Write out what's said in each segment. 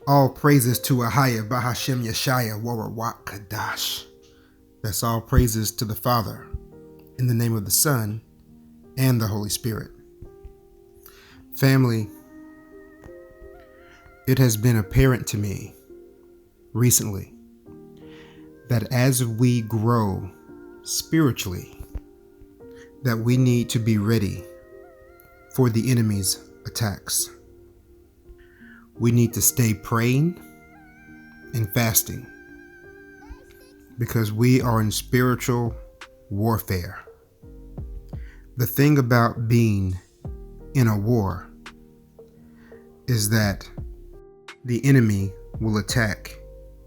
All praises to Ahaya Bahashem Yeshaya Warawak Kadash. That's all praises to the Father, in the name of the Son, and the Holy Spirit. Family, it has been apparent to me recently that as we grow spiritually, that we need to be ready for the enemy's attacks. We need to stay praying and fasting because we are in spiritual warfare. The thing about being in a war is that the enemy will attack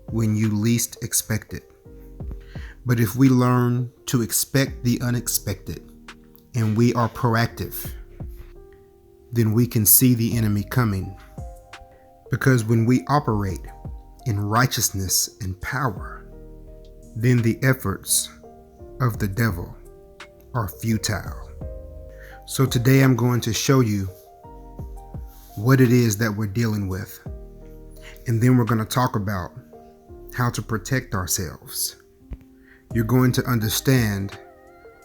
when you least expect it. But if we learn to expect the unexpected and we are proactive, then we can see the enemy coming. Because when we operate in righteousness and power, then the efforts of the devil are futile. So today I'm going to show you what it is that we're dealing with. And then we're going to talk about how to protect ourselves. You're going to understand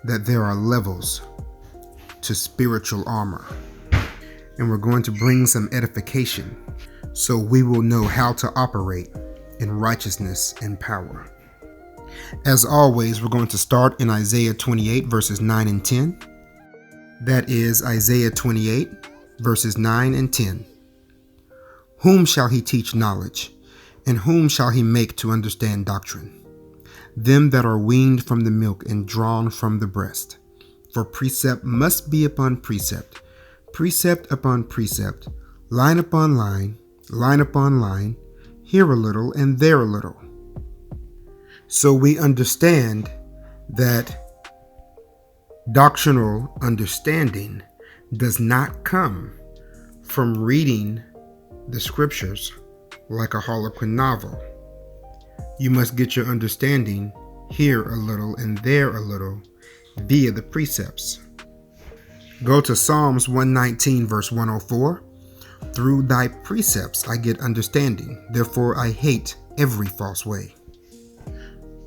that there are levels to spiritual armor. And we're going to bring some edification so we will know how to operate in righteousness and power. As always, we're going to start in Isaiah 28 verses 9 and 10. That is Isaiah 28 verses 9 and 10. Whom shall he teach knowledge, and whom shall he make to understand doctrine? Them that are weaned from the milk and drawn from the breast. For precept must be upon precept, precept upon precept, line upon line, line upon line, here a little and there a little. So we understand that doctrinal understanding does not come from reading the scriptures like a Harlequin novel. You must get your understanding here a little and there a little via the precepts. Go to Psalms 119 verse 104. Through thy precepts I get understanding, therefore I hate every false way.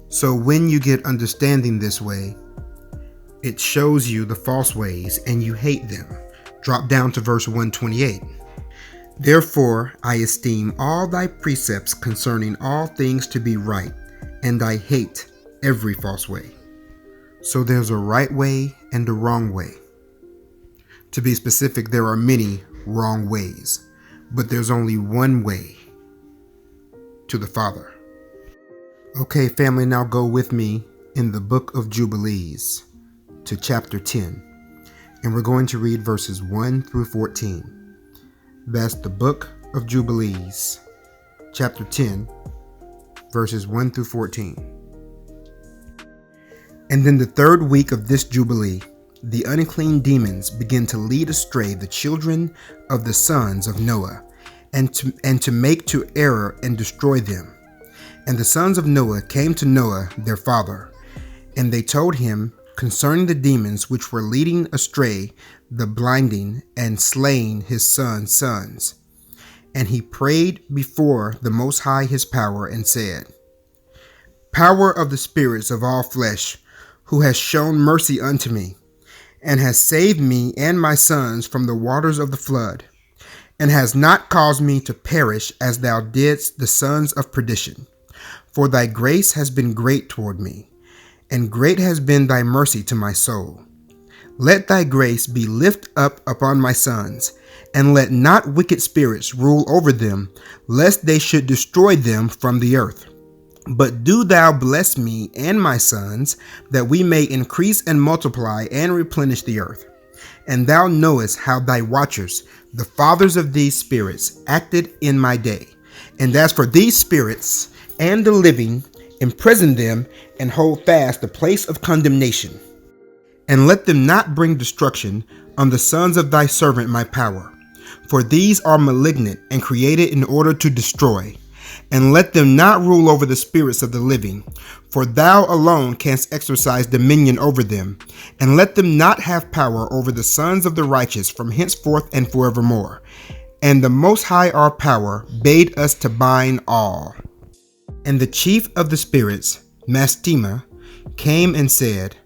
So when you get understanding this way, it shows you the false ways and you hate them. Drop down to verse 128. Therefore I esteem all thy precepts concerning all things to be right, and I hate every false way. So there's a right way and a wrong way. To be specific, there are many wrong ways, but there's only one way to the Father. Okay, family, now go with me in the book of Jubilees to chapter 10, and we're going to read verses 1 through 14. That's the book of Jubilees, chapter 10, verses 1 through 14. And in the third week of this Jubilee, the unclean demons begin to lead astray the children of the sons of Noah, and to make to error and destroy them. And the sons of Noah came to Noah their father, and they told him concerning the demons which were leading astray the blinding and slaying his sons' sons. And he prayed before the Most High his power, and said, Power of the spirits of all flesh, who has shown mercy unto me, and has saved me and my sons from the waters of the flood, and has not caused me to perish as thou didst the sons of perdition. For thy grace has been great toward me, and great has been thy mercy to my soul. Let thy grace be lift up upon my sons, and let not wicked spirits rule over them, lest they should destroy them from the earth. But do thou bless me and my sons, that we may increase and multiply and replenish the earth. And thou knowest how thy watchers, the fathers of these spirits, acted in my day. And as for these spirits and the living, imprison them and hold fast the place of condemnation. And let them not bring destruction on the sons of thy servant my power. For these are malignant and created in order to destroy. And let them not rule over the spirits of the living, for thou alone canst exercise dominion over them. And let them not have power over the sons of the righteous from henceforth and forevermore. And the Most High our power bade us to bind all. And the chief of the spirits, Mastema, came and said,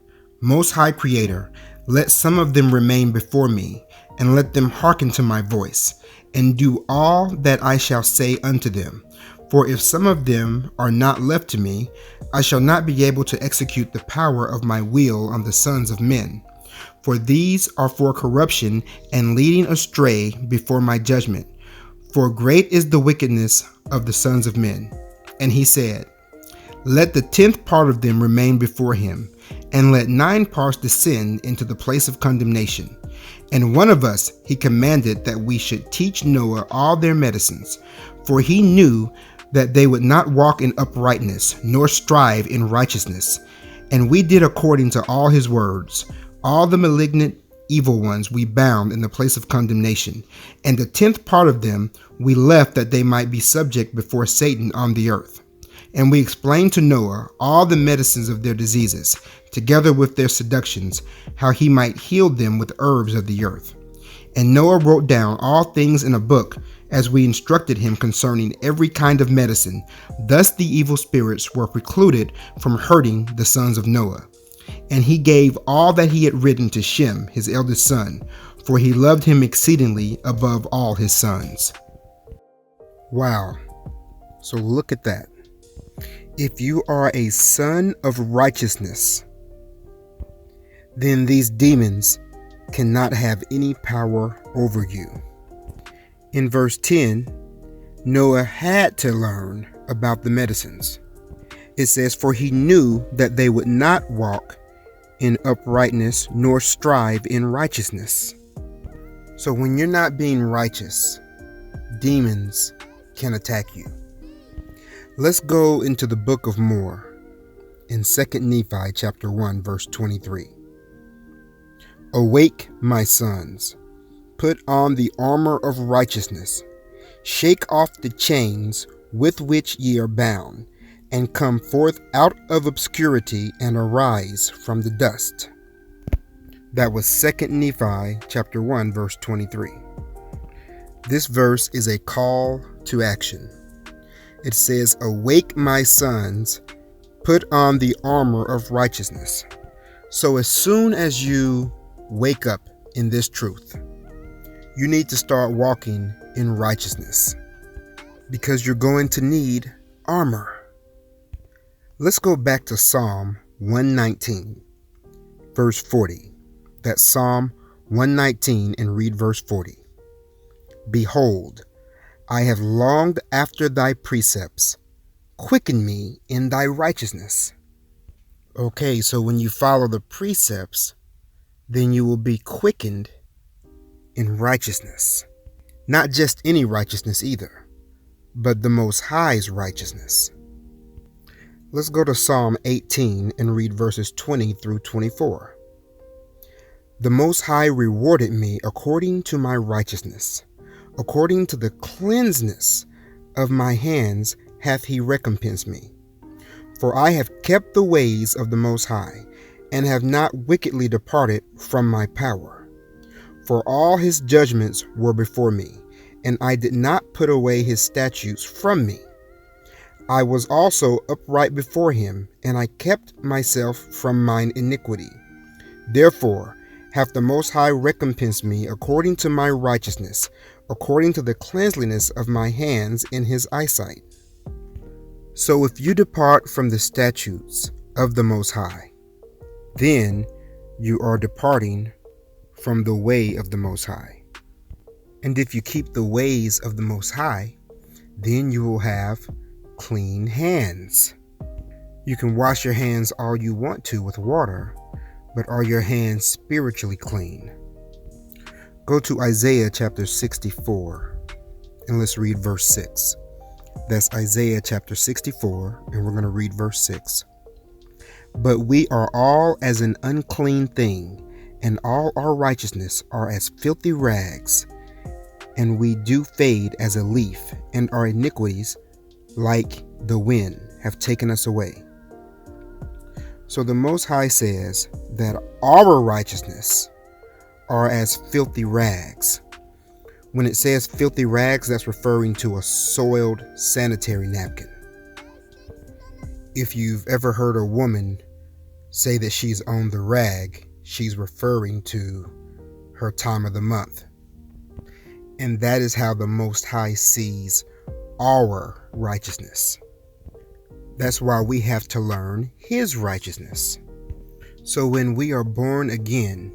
Most High Creator, let some of them remain before me, and let them hearken to my voice, and do all that I shall say unto them. For if some of them are not left to me, I shall not be able to execute the power of my will on the sons of men. For these are for corruption and leading astray before my judgment. For great is the wickedness of the sons of men. And he said, Let the 10th part of them remain before him, and let 9 parts descend into the place of condemnation. And one of us he commanded that we should teach Noah all their medicines, for he knew that they would not walk in uprightness, nor strive in righteousness. And we did according to all his words. All the malignant evil ones we bound in the place of condemnation, and the 10th part of them we left that they might be subject before Satan on the earth. And we explained to Noah all the medicines of their diseases, together with their seductions, how he might heal them with herbs of the earth. And Noah wrote down all things in a book, as we instructed him concerning every kind of medicine. Thus the evil spirits were precluded from hurting the sons of Noah. And he gave all that he had written to Shem, his eldest son, for he loved him exceedingly above all his sons. Wow. So look at that. If you are a son of righteousness, then these demons cannot have any power over you. In verse 10, Noah had to learn about the medicines. It says, For he knew that they would not walk in uprightness nor strive in righteousness. So when you're not being righteous, demons can attack you. Let's go into the book of more in 2 Nephi chapter 1 verse 23. Awake, my sons, put on the armor of righteousness, shake off the chains with which ye are bound, and come forth out of obscurity and arise from the dust. That was 2 Nephi chapter 1 verse 23. This verse is a call to action. It says, Awake, my sons, put on the armor of righteousness. So as soon as you wake up in this truth, you need to start walking in righteousness, because you're going to need armor. Let's go back to Psalm 119, verse 40. That's Psalm 119, and read verse 40. Behold, I have longed after thy precepts. Quicken me in thy righteousness. Okay, so when you follow the precepts, then you will be quickened in righteousness. Not just any righteousness either, but the Most High's righteousness. Let's go to Psalm 18 and read verses 20 through 24. The Most High rewarded me according to my righteousness. According to the cleanness of my hands hath he recompensed me. For I have kept the ways of the Most High, and have not wickedly departed from my power. For all his judgments were before me, and I did not put away his statutes from me. I was also upright before him, and I kept myself from mine iniquity. Therefore hath the Most High recompensed me according to my righteousness, according to the cleanliness of my hands in his eyesight. So if you depart from the statutes of the Most High, then you are departing from the way of the Most High. And if you keep the ways of the Most High, then you will have clean hands. You can wash your hands all you want to with water, but are your hands spiritually clean? Go to Isaiah chapter 64 and let's read verse 6. That's Isaiah chapter 64, and we're going to read verse 6. But we are all as an unclean thing, and all our righteousness are as filthy rags, and we do fade as a leaf, and our iniquities, like the wind, have taken us away. So the Most High says that our righteousness are as filthy rags. When it says filthy rags, that's referring to a soiled sanitary napkin. If you've ever heard a woman say that she's on the rag, she's referring to her time of the month. And that is how the Most High sees our righteousness. That's why we have to learn His righteousness. So when we are born again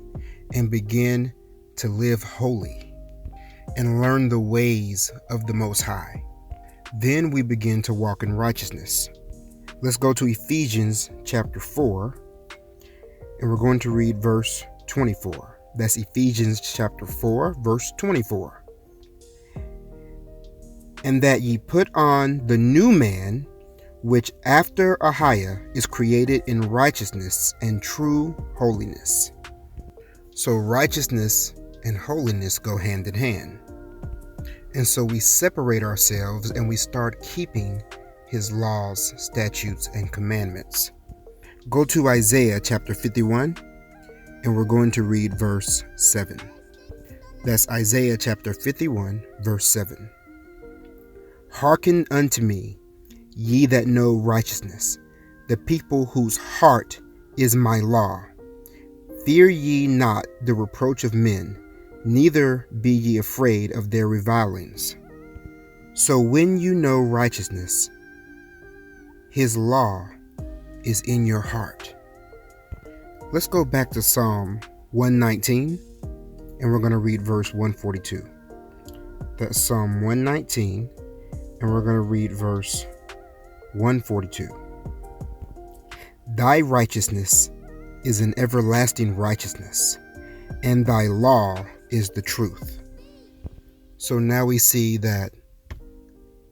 and begin to live holy and learn the ways of the Most High, then we begin to walk in righteousness. Let's go to Ephesians chapter 4, and we're going to read verse 24. That's Ephesians chapter 4, verse 24. And that ye put on the new man, which after Ahiah is created in righteousness and true holiness. So righteousness and holiness go hand in hand. And so we separate ourselves and we start keeping His laws, statutes, and commandments. Go to Isaiah chapter 51, and we're going to read verse 7. That's Isaiah chapter 51, verse 7. Hearken unto me, ye that know righteousness, the people whose heart is my law. Fear ye not the reproach of men, neither be ye afraid of their revilings. So when you know righteousness, His law is in your heart. Let's go back to Psalm 119, and we're going to read verse 142. That's Psalm 119, and we're going to read verse 142. Thy righteousness is an everlasting righteousness, and thy law is the truth. So now we see that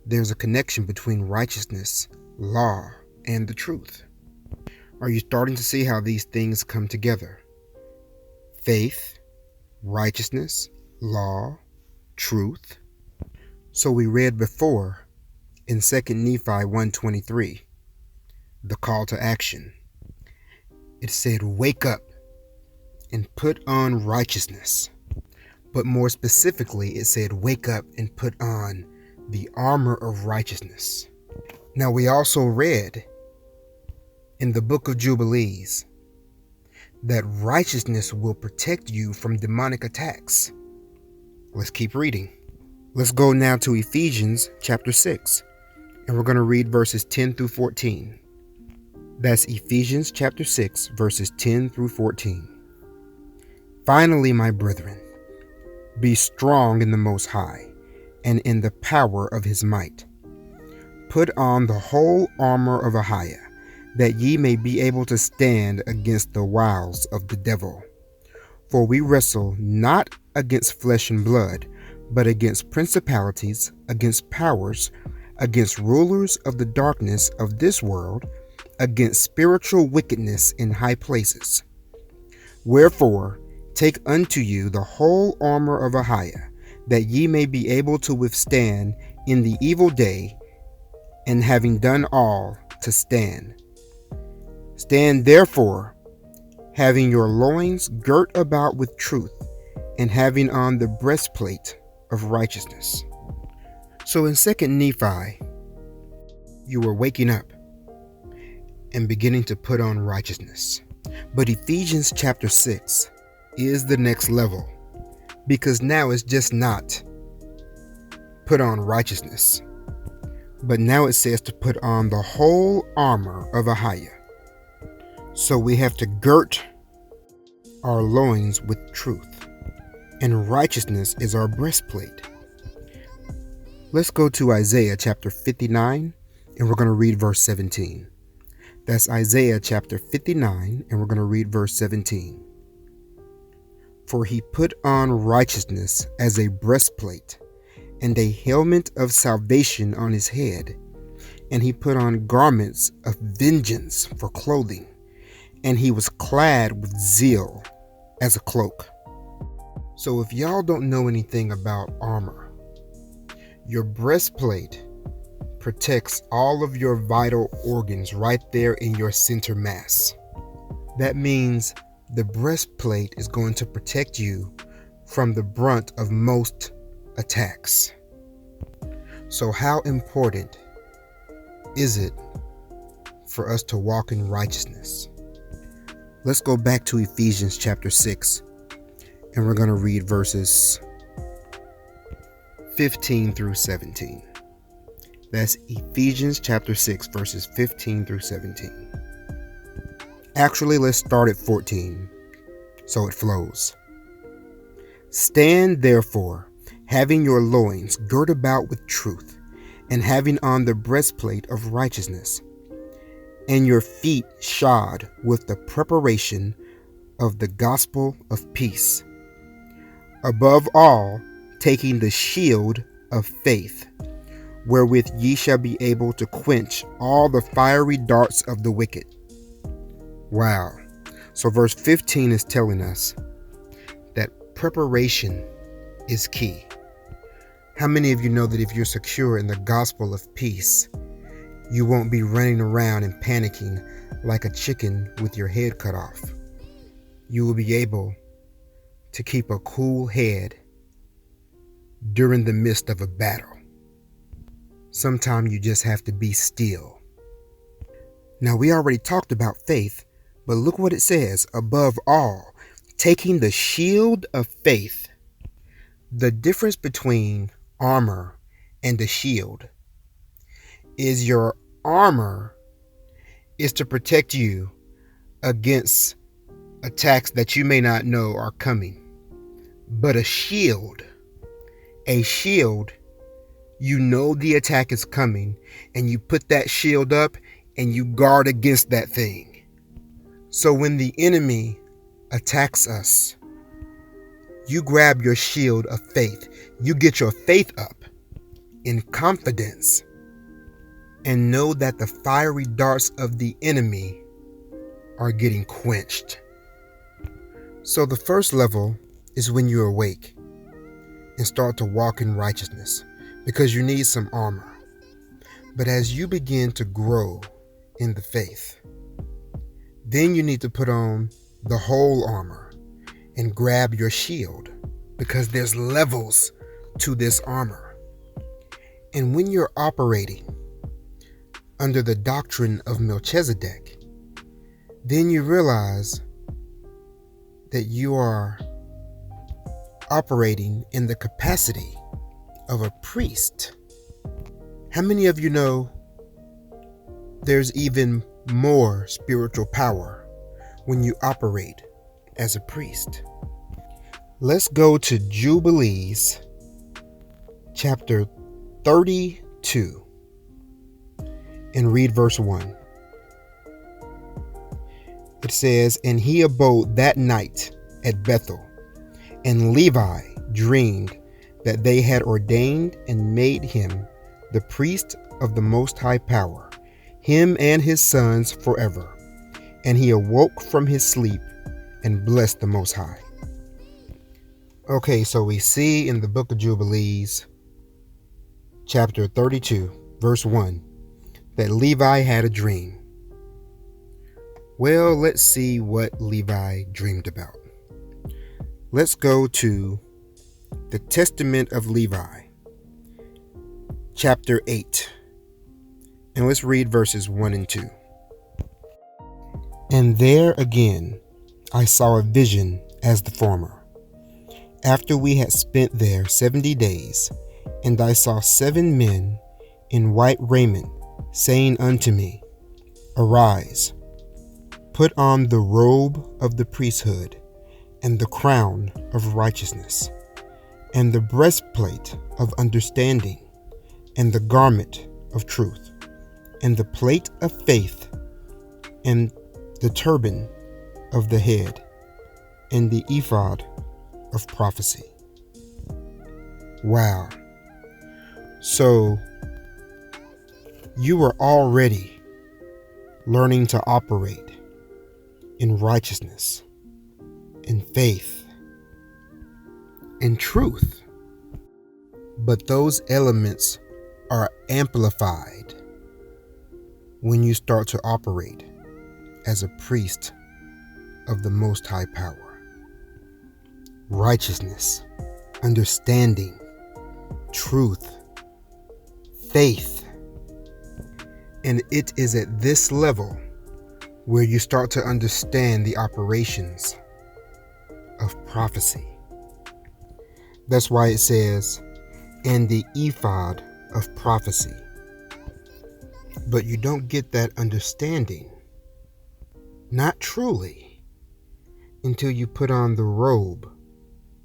there's a connection between righteousness, law, and the truth. Are you starting to see how these things come together? Faith, righteousness, law, truth. So we read before in 2 Nephi 1:23, the call to action. It said, wake up and put on righteousness. But more specifically, it said, wake up and put on the armor of righteousness. Now we also read in the book of Jubilees that righteousness will protect you from demonic attacks. Let's keep reading. Let's go now to Ephesians chapter 6, and we're going to read verses 10 through 14. That's Ephesians chapter 6, verses 10 through 14. Finally, my brethren, be strong in the Most High, and in the power of His might. Put on the whole armor of Ahiah, that ye may be able to stand against the wiles of the devil. For we wrestle not against flesh and blood, but against principalities, against powers, against rulers of the darkness of this world, against spiritual wickedness in high places. Wherefore, take unto you the whole armor of Ahiah, that ye may be able to withstand in the evil day, and having done all, to stand. Stand therefore, having your loins girt about with truth, and having on the breastplate of righteousness. So in 2 Nephi, you were waking up and beginning to put on righteousness. But Ephesians chapter 6 is the next level, because now it's just not put on righteousness, but now it says to put on the whole armor of Ahiah. So we have to girt our loins with truth, and righteousness is our breastplate. Let's go to Isaiah chapter 59, and we're going to read verse 17. That's Isaiah chapter 59, and we're going to read verse 17. For he put on righteousness as a breastplate, and a helmet of salvation on his head, and he put on garments of vengeance for clothing, and he was clad with zeal as a cloak. So if y'all don't know anything about armor, your breastplate protects all of your vital organs right there in your center mass. That means the breastplate is going to protect you from the brunt of most attacks. So how important is it for us to walk in righteousness? Let's go back to Ephesians chapter 6, and we're going to read verses 15 through 17. That's Ephesians chapter 6, verses 15 through 17. Actually, let's start at 14, so it flows. Stand therefore, having your loins girt about with truth, and having on the breastplate of righteousness, and your feet shod with the preparation of the gospel of peace. Above all, taking the shield of faith, wherewith ye shall be able to quench all the fiery darts of the wicked. Wow. So verse 15 is telling us that preparation is key. How many of you know that if you're secure in the gospel of peace, you won't be running around and panicking like a chicken with your head cut off? You will be able to keep a cool head during the midst of a battle. Sometimes you just have to be still. Now, we already talked about faith, but look what it says. Above all, taking the shield of faith. The difference between armor and the shield is your armor is to protect you against attacks that you may not know are coming. But a shield, you know the attack is coming, and you put that shield up and you guard against that thing. So when the enemy attacks us, you grab your shield of faith. You get your faith up in confidence and know that the fiery darts of the enemy are getting quenched. So the first level is when you awake and start to walk in righteousness, because you need some armor. But as you begin to grow in the faith, then you need to put on the whole armor and grab your shield, because there's levels to this armor. And when you're operating under the doctrine of Melchizedek, then you realize that you are operating in the capacity of a priest. How many of you know there's even more spiritual power when you operate as a priest? Let's go to Jubilees chapter 32 and read verse 1. It says, "And he abode that night at Bethel, and Levi dreamed that they had ordained and made him the priest of the Most High Power, him and his sons forever. And he awoke from his sleep and blessed the Most High." Okay, so we see in the book of Jubilees, chapter 32, verse 1, that Levi had a dream. Well, let's see what Levi dreamed about. Let's go to the Testament of Levi, chapter 8, and let's read verses 1 and 2. "And there again I saw a vision as the former, after we had spent there 70 days, and I saw 7 men in white raiment, saying unto me, Arise, put on the robe of the priesthood, and the crown of righteousness, and the breastplate of understanding, and the garment of truth, and the plate of faith, and the turban of the head, and the ephod of prophecy." Wow. So you were already learning to operate in righteousness, in faith, in truth. But those elements are amplified when you start to operate as a priest of the Most High Power. Righteousness, understanding, truth, faith. And it is at this level where you start to understand the operations of prophecy. That's why it says, and the ephod of prophecy. But you don't get that understanding, not truly, until you put on the robe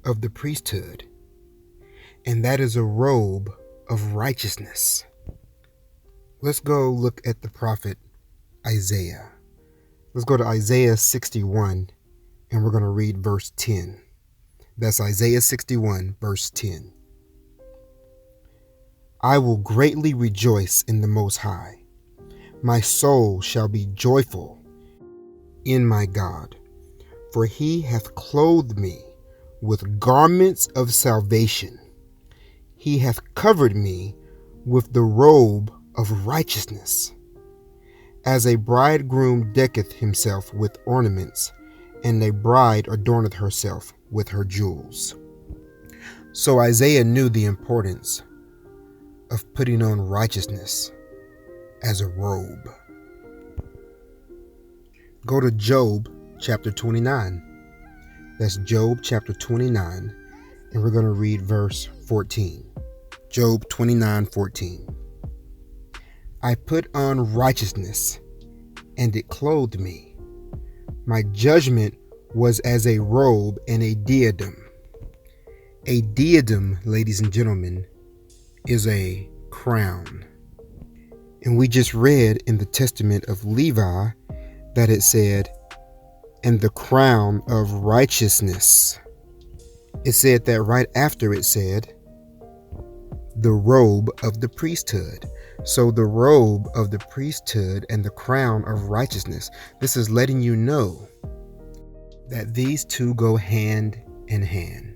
of the priesthood. And that is a robe of righteousness. Let's go look at the prophet Isaiah. Let's go to Isaiah 61, and we're going to read verse 10. That's Isaiah 61, verse 10. I will greatly rejoice in the Most High. My soul shall be joyful in my God, for he hath clothed me with garments of salvation. He hath covered me with the robe of righteousness. As a bridegroom decketh himself with ornaments, and a bride adorneth herself with her jewels. So Isaiah knew the importance of putting on righteousness as a robe. Go to Job chapter 29. That's Job chapter 29, and we're going to read verse 14. Job 29:14. I put on righteousness, and it clothed me. My judgment was as a robe and a diadem. A diadem, ladies and gentlemen, is a crown. And we just read in the testament of Levi that it said, and the crown of righteousness. It said that right after it said, the robe of the priesthood. So the robe of the priesthood and the crown of righteousness. This is letting you know that these two go hand in hand.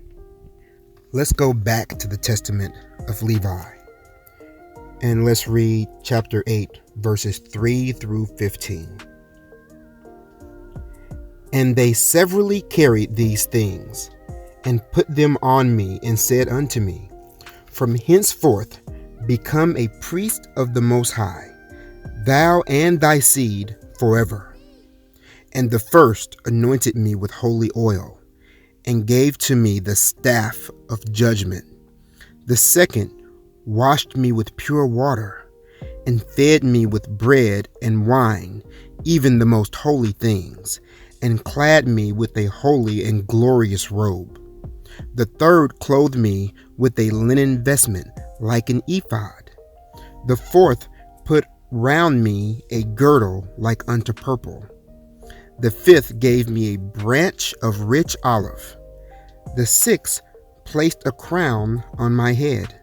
Let's go back to the testament of Levi. And let's read chapter 8, verses 3 through 15. And they severally carried these things, and put them on me, and said unto me, from henceforth become a priest of the Most High, thou and thy seed forever. And the first anointed me with holy oil, and gave to me the staff of judgment. The second washed me with pure water, and fed me with bread and wine, even the most holy things, and clad me with a holy and glorious robe. The third clothed me with a linen vestment like an ephod. The fourth put round me a girdle like unto purple. The fifth gave me a branch of rich olive. The sixth placed a crown on my head.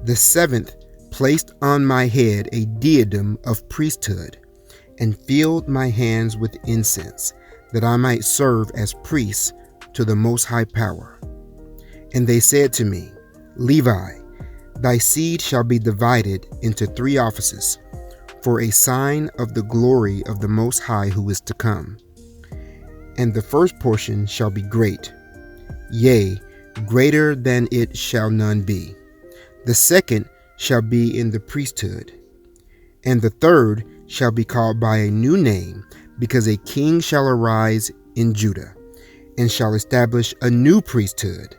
The seventh placed on my head a diadem of priesthood, and filled my hands with incense, that I might serve as priest to the Most High Power. And they said to me, Levi, thy seed shall be divided into 3 offices, for a sign of the glory of the Most High who is to come. And the first portion shall be great, yea, greater than it shall none be. The second shall be in the priesthood, and the third shall be called by a new name, because a king shall arise in Judah, and shall establish a new priesthood,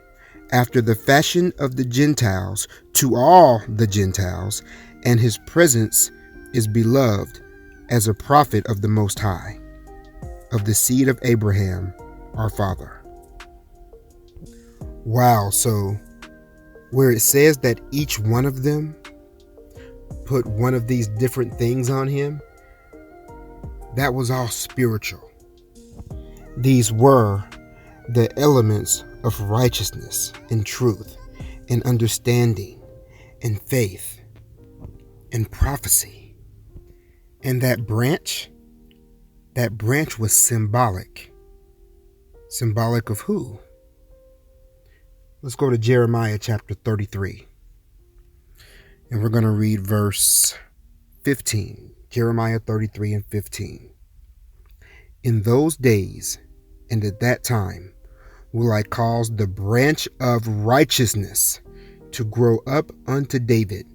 after the fashion of the Gentiles, to all the Gentiles, and his presence is beloved as a prophet of the Most High, of the seed of Abraham, our father. Wow, so where it says that each one of them put one of these different things on him, that was all spiritual. These were the elements of righteousness and truth and understanding and faith and prophecy. And that branch was symbolic. Symbolic of who? Let's go to Jeremiah chapter 33. And we're going to read verse 15. Jeremiah 33 and 15. In those days and at that time will I cause the branch of righteousness to grow up unto David,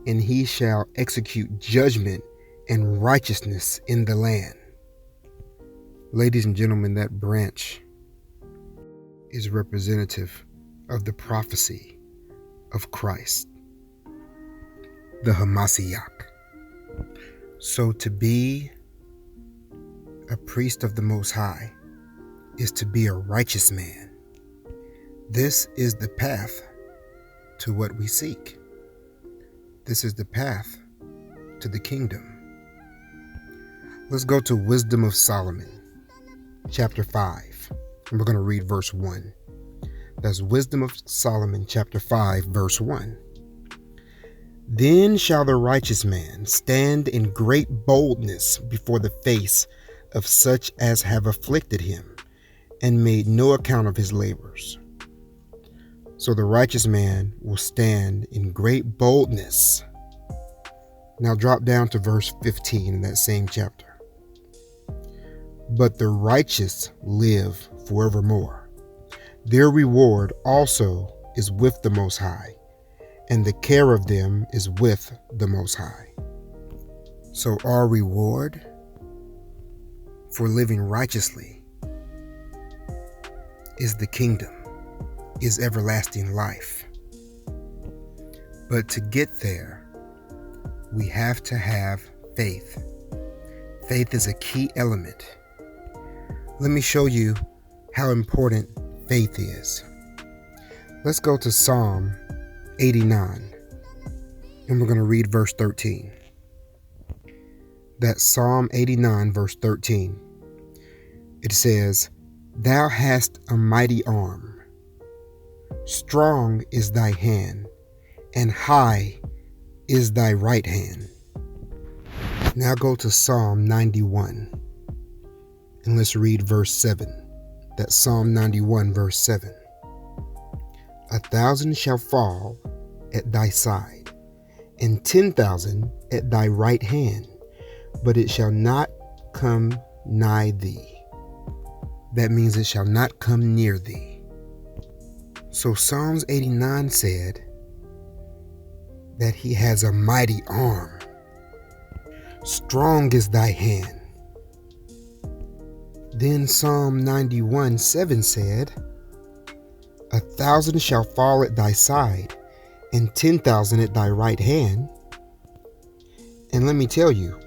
and he shall execute judgment and righteousness in the land. Ladies and gentlemen, that branch is representative of the prophecy of Christ, the Hamashiach. So to be a priest of the Most High is to be a righteous man. This is the path to what we seek. This is the path to the kingdom. Let's go to Wisdom of Solomon, chapter 5, and we're going to read verse 1. That's Wisdom of Solomon, chapter 5, verse 1. Then shall the righteous man stand in great boldness before the face of such as have afflicted him, and made no account of his labors. So the righteous man will stand in great boldness. Now drop down to verse 15 in that same chapter. But the righteous live forevermore. Their reward also is with the Most High, and the care of them is with the Most High. So our reward for living righteously is the kingdom, is everlasting life. But to get there, we have to have faith. Faith is a key element. Let me show you how important faith is. Let's go to Psalm 89, and we're going to read verse 13. That's Psalm 89, verse 13. It says, Thou hast a mighty arm. Strong is thy hand, and high is thy right hand. Now go to Psalm 91, and let's read verse 7. That's Psalm 91, verse 7. 1,000 shall fall at thy side, and 10,000 at thy right hand, but it shall not come nigh thee. That means it shall not come near thee. So Psalms 89 said that he has a mighty arm. Strong is thy hand. Then Psalm 91:7 said, 1,000 shall fall at thy side, and 10,000 at thy right hand. And let me tell you,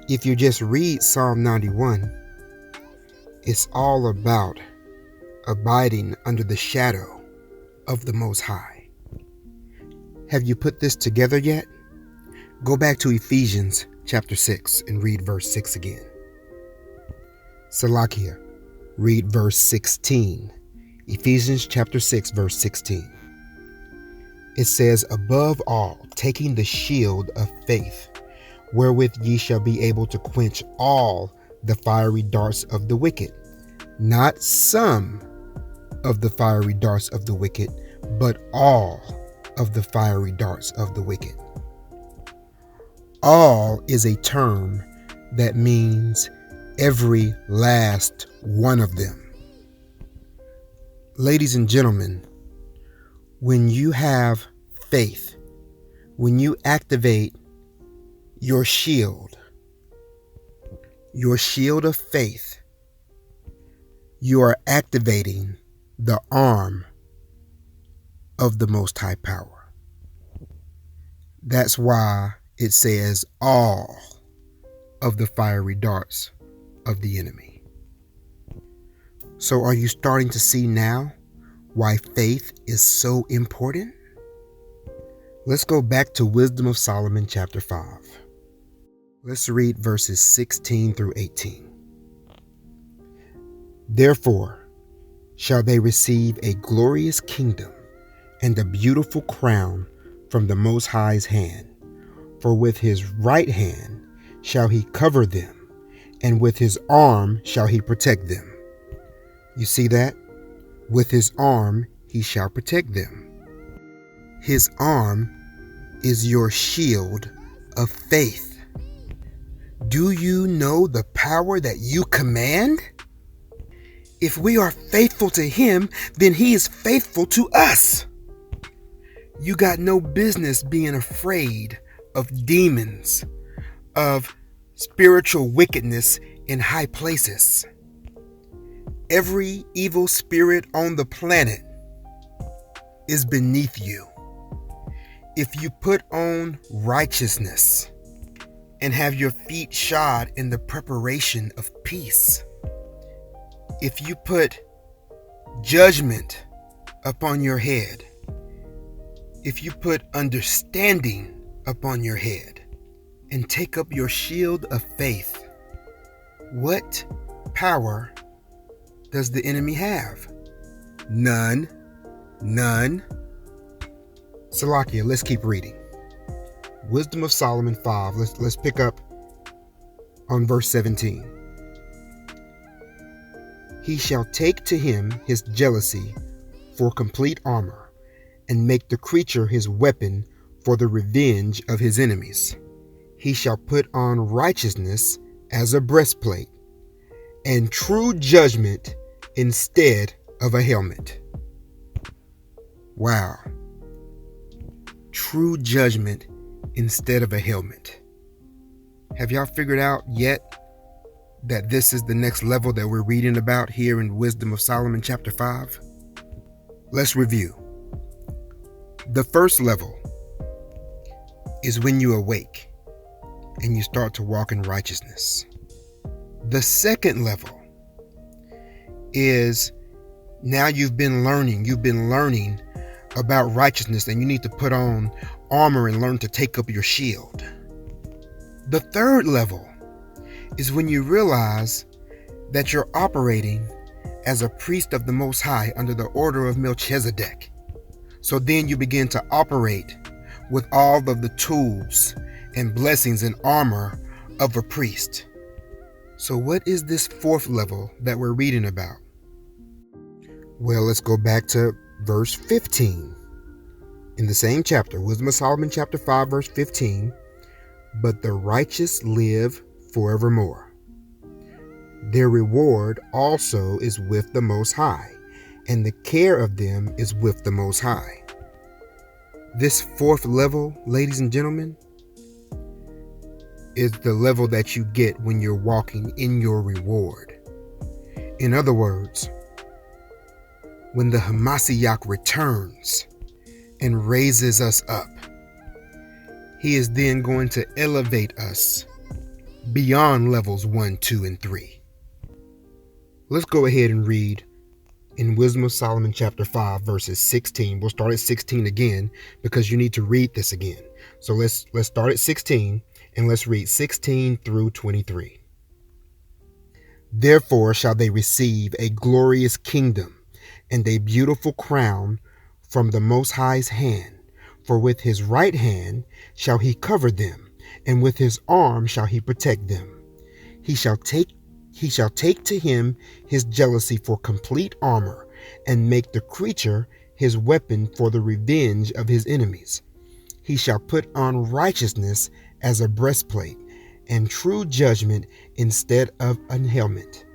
if you just read Psalm 91, it's all about abiding under the shadow of the Most High. Have you put this together yet? Go back to Ephesians chapter 6 and read verse 6 again. Salakia, read verse 16. Ephesians chapter 6, verse 16. It says, Above all, taking the shield of faith, wherewith ye shall be able to quench all the fiery darts of the wicked. Not some of the fiery darts of the wicked, but all of the fiery darts of the wicked. All is a term that means every last one of them. Ladies and gentlemen, when you have faith, when you activate your shield of faith, you are activating the arm of the Most High Power. That's why it says all of the fiery darts of the enemy. So are you starting to see now why faith is so important? Let's go back to Wisdom of Solomon chapter 5. Let's read verses 16 through 18. Therefore shall they receive a glorious kingdom and a beautiful crown from the Most High's hand. For with his right hand shall he cover them, and with his arm shall he protect them. You see that? With his arm he shall protect them. His arm is your shield of faith. Do you know the power that you command? If we are faithful to him, then he is faithful to us. You got no business being afraid of demons, of spiritual wickedness in high places. Every evil spirit on the planet is beneath you. If you put on righteousness and have your feet shod in the preparation of peace, if you put judgment upon your head, if you put understanding upon your head and take up your shield of faith, what power does the enemy have? None. Salakia, let's keep reading. Wisdom of Solomon 5. Let's pick up on verse 17. He shall take to him his jealousy for complete armor, and make the creature his weapon for the revenge of his enemies. He shall put on righteousness as a breastplate, and true judgment instead of a helmet. Wow. True judgment instead of a helmet. Have y'all figured out yet that this is the next level that we're reading about here in Wisdom of Solomon chapter 5? Let's review. The first level is when you awake and you start to walk in righteousness. The second level is now you've been learning about righteousness, and you need to put on armor and learn to take up your shield. The third level is when you realize that you're operating as a priest of the Most High under the order of Melchizedek. So then you begin to operate with all of the tools and blessings and armor of a priest. So what is this fourth level that we're reading about? Well, let's go back to verse 15. In the same chapter, Wisdom of Solomon chapter 5, verse 15. But the righteous live forevermore. Their reward also is with the Most High, and the care of them is with the Most High. This fourth level, ladies and gentlemen, is the level that you get when you're walking in your reward. In other words, when the Hamashiach returns and raises us up, he is then going to elevate us beyond levels 1, 2, and 3. Let's go ahead and read in Wisdom of Solomon chapter 5 verses 16. We'll start at 16 again because you need to read this again. So let's start at 16 and let's read 16 through 23. Therefore shall they receive a glorious kingdom and a beautiful crown from the Most High's hand. For with his right hand shall he cover them, and with his arm shall he protect them. He shall take to him his jealousy for complete armor, and make the creature his weapon for the revenge of his enemies. He shall put on righteousness as a breastplate, and true judgment instead of an helmet.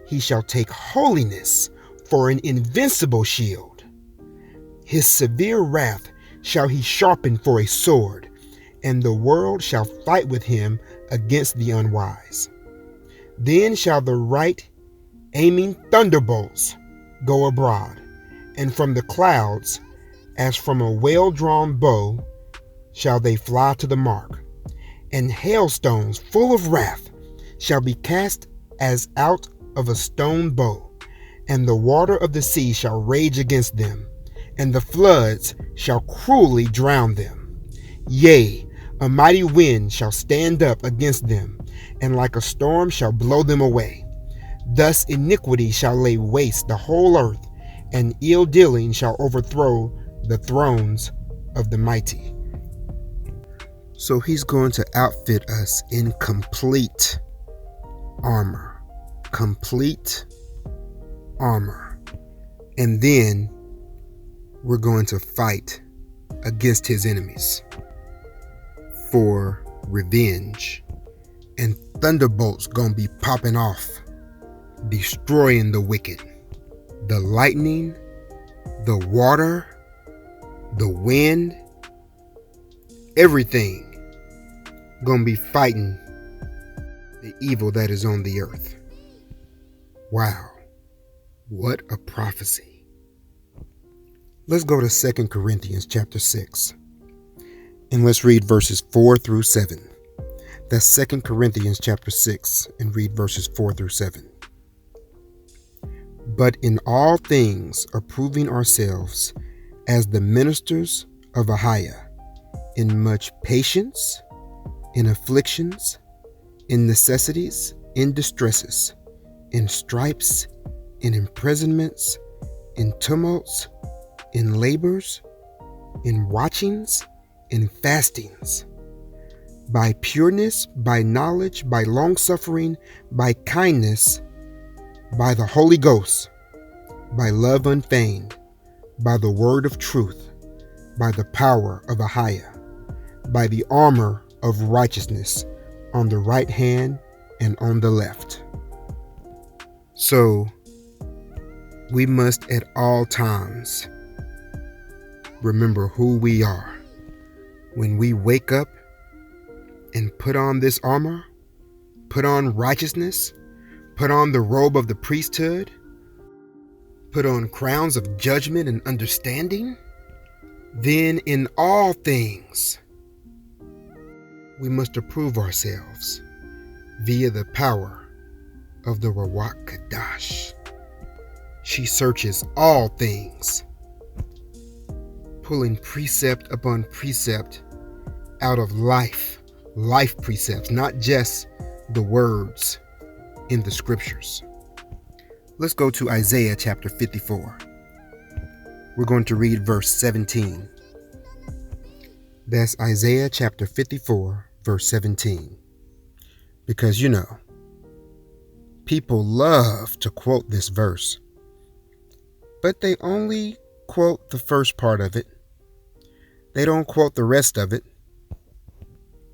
He shall take holiness for an invincible shield. His severe wrath shall he sharpen for a sword, and the world shall fight with him against the unwise. Then shall the right aiming thunderbolts go abroad, and from the clouds, as from a well-drawn bow, shall they fly to the mark. And hailstones full of wrath shall be cast as out of a stone bow, and the water of the sea shall rage against them, and the floods shall cruelly drown them. Yea, a mighty wind shall stand up against them, and like a storm shall blow them away. Thus iniquity shall lay waste the whole earth, and ill dealing shall overthrow the thrones of the mighty. So he's going to outfit us in complete armor. Complete armor. And then we're going to fight against his enemies for revenge. And thunderbolts gonna be popping off, destroying the wicked. The lightning, the water, the wind, everything gonna be fighting the evil that is on the earth. Wow, what a prophecy. Let's go to 2 Corinthians chapter 6, and let's read verses 4 through 7. That's 2 Corinthians chapter 6, and read verses 4 through 7. But in all things approving ourselves as the ministers of Ahia, in much patience, in afflictions, in necessities, in distresses, in stripes, in imprisonments, in tumults, in labors, in watchings, in fastings, by pureness, by knowledge, by longsuffering, by kindness, by the Holy Ghost, by love unfeigned, by the word of truth, by the power of Ahia, by the armor of righteousness on the right hand and on the left. So we must at all times remember who we are. When we wake up and put on this armor, put on righteousness, put on the robe of the priesthood, put on crowns of judgment and understanding, then in all things we must approve ourselves via the power of the Ruach Kadash. She searches all things, pulling precept upon precept out of life precepts, not just the words in the scriptures. Let's go to Isaiah chapter 54. We're going to read verse 17. That's Isaiah chapter 54, verse 17. Because people love to quote this verse, but they only quote the first part of it. They don't quote the rest of it.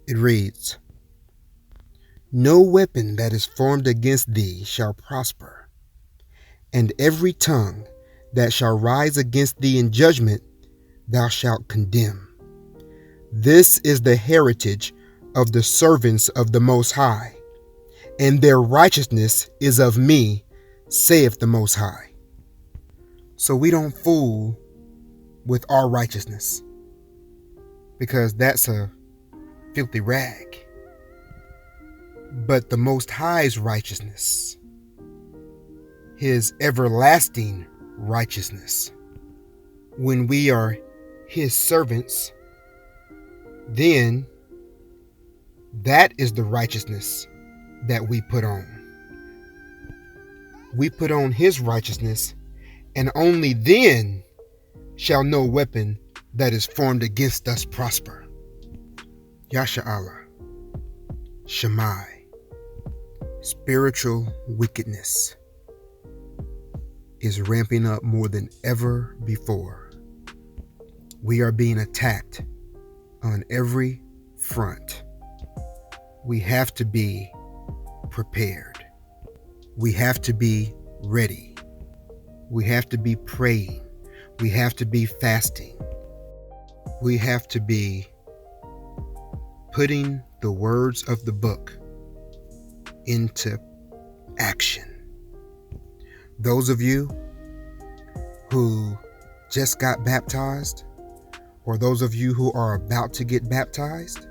It reads, "No weapon that is formed against thee shall prosper, and every tongue that shall rise against thee in judgment thou shalt condemn. This is the heritage of the servants of the Most High, and their righteousness is of me, saith the Most High." So we don't fool with our righteousness, because that's a filthy rag. But the Most High's righteousness, his everlasting righteousness, when we are his servants, then that is the righteousness that we put on. We put on his righteousness, and only then shall no weapon that is formed against us prosper. Yasha Allah, Shammai. Spiritual wickedness is ramping up more than ever before. We are being attacked on every front. We have to be prepared. We have to be ready. We have to be praying. We have to be fasting. We have to be putting the words of the book into action. Those of you who just got baptized, or those of you who are about to get baptized,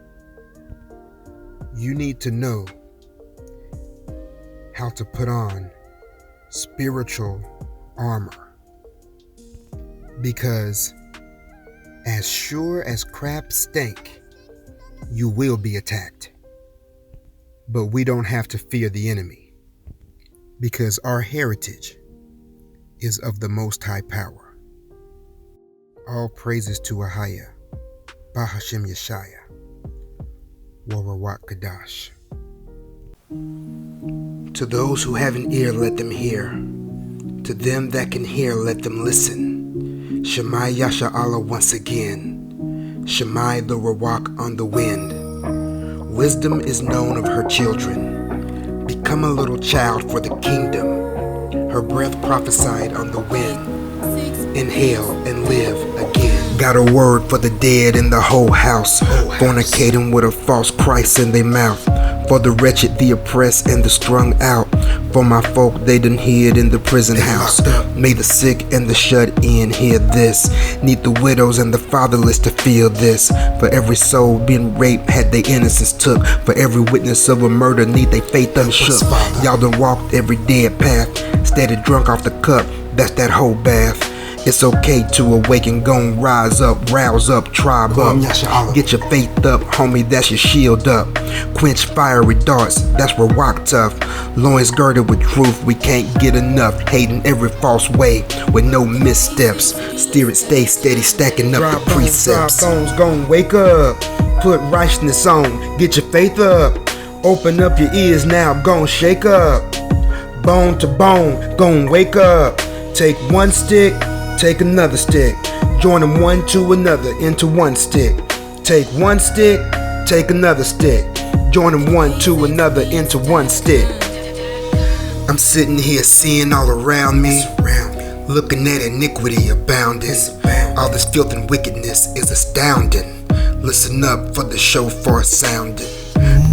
you need to know how to put on spiritual armor. Because as sure as crap stink, you will be attacked. But we don't have to fear the enemy, because our heritage is of the Most High power. All praises to Ahia, Bahashem Yeshaya, Warawat Kadash. To those who have an ear, let them hear. To them that can hear, let them listen. Shemai Yasha Allah once again. Shemai the Rawak on the wind. Wisdom is known of her children. Become a little child for the kingdom. Her breath prophesied on the wind. inhale and live again. Got a word for the dead in the whole house, fornicating with a false Christ in their mouth. For the wretched, the oppressed, and the strung out. For my folk, they done hid in the prison house. May the sick and the shut in hear this. Need the widows and the fatherless to feel this. For every soul being raped had their innocence took. For every witness of a murder need they faith unshook. Y'all done walked every dead path, steady drunk off the cup, that's that whole bath. It's okay to awaken, gon' rise up, rouse up, tribe up. Get your faith up, homie, that's your shield up. Quench fiery darts, that's where walk tough. Loins girded with truth, we can't get enough. Hating every false way with no missteps. Steer it, stay steady, stacking up the precepts. Dry bones, gon' wake up, put righteousness on, get your faith up. Open up your ears now, gon' shake up. Bone to bone, gon' wake up. Take one stick, take another stick, join them one to another into one stick. Take one stick, take another stick, join them one to another into one stick. I'm sitting here seeing all around me, looking at iniquity abounding. All this filth and wickedness is astounding. Listen up for the shofar sounding.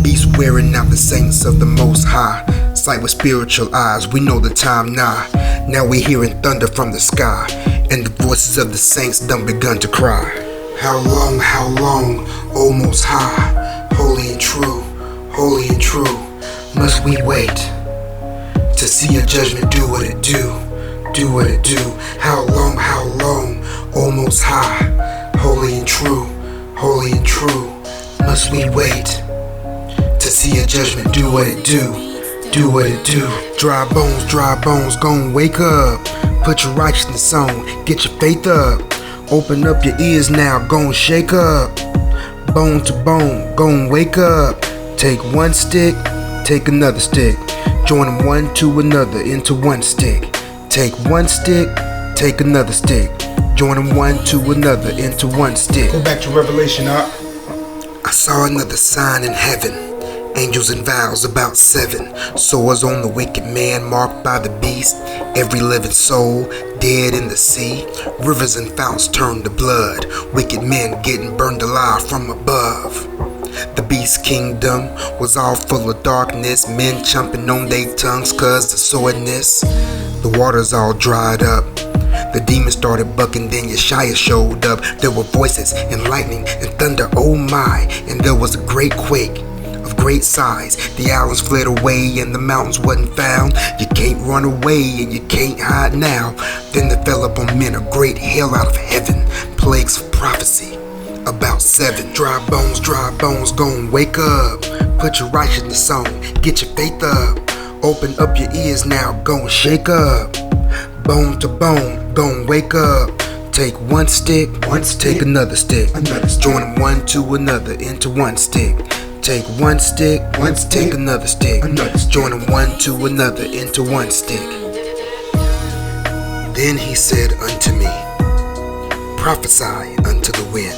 Beast wearing out the saints of the Most High. Sight with spiritual eyes, we know the time nigh. Now we hearing thunder from the sky, and the voices of the saints done begun to cry. How long, O Most High, holy and true, must we wait to see your judgment do what it do what it do. How long, O Most High, holy and true, must we wait to see your judgment do what it do what it do. Dry bones, gon' wake up. Put your righteousness on, get your faith up. Open up your ears now, gon' shake up. Bone to bone, gon' wake up. Take one stick, take another stick. Join them one to another into one stick. Take one stick, take another stick. Join them one to another into one stick. Go back to Revelation, up. I saw another sign in heaven. Angels and vows about 7. Swords on the wicked man marked by the beast. Every living soul dead in the sea. Rivers and fountains turned to blood. Wicked men getting burned alive from above. The beast's kingdom was all full of darkness. Men chomping on their tongues cause the soreness. The waters all dried up. The demons started bucking, then Yeshua showed up. There were voices and lightning and thunder, oh my. And there was a great quake of great size. The islands fled away and the mountains wasn't found. You can't run away and you can't hide now. Then there fell upon men a great hail out of heaven, plagues of prophecy about 7. Dry bones, gon' wake up. Put your righteousness on, get your faith up. Open up your ears now, gon' shake up. Bone to bone, gon' wake up. Take one stick, take another stick. Join them one to another into one stick. Take one stick, take another stick. Join them one to another into one stick. Then he said unto me, prophesy unto the wind.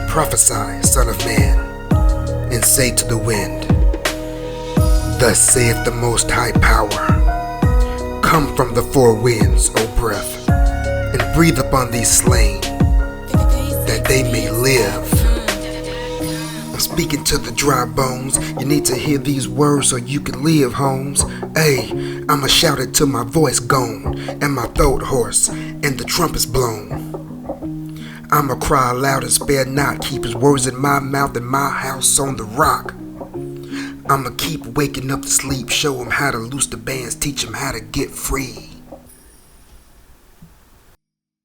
Prophesy, son of man, and say to the wind, thus saith the Most High Power, come from the four winds, O breath, and breathe upon these slain, that they may live. I'm speaking to the dry bones. You need to hear these words so you can live, Holmes. Hey, I'ma shout it till my voice gone, and my throat hoarse, and the trumpet's blown. I'ma cry loud and spare not, keep his words in my mouth and my house on the rock. I'ma keep waking up the sleep, show him how to loose the bands, teach him how to get free.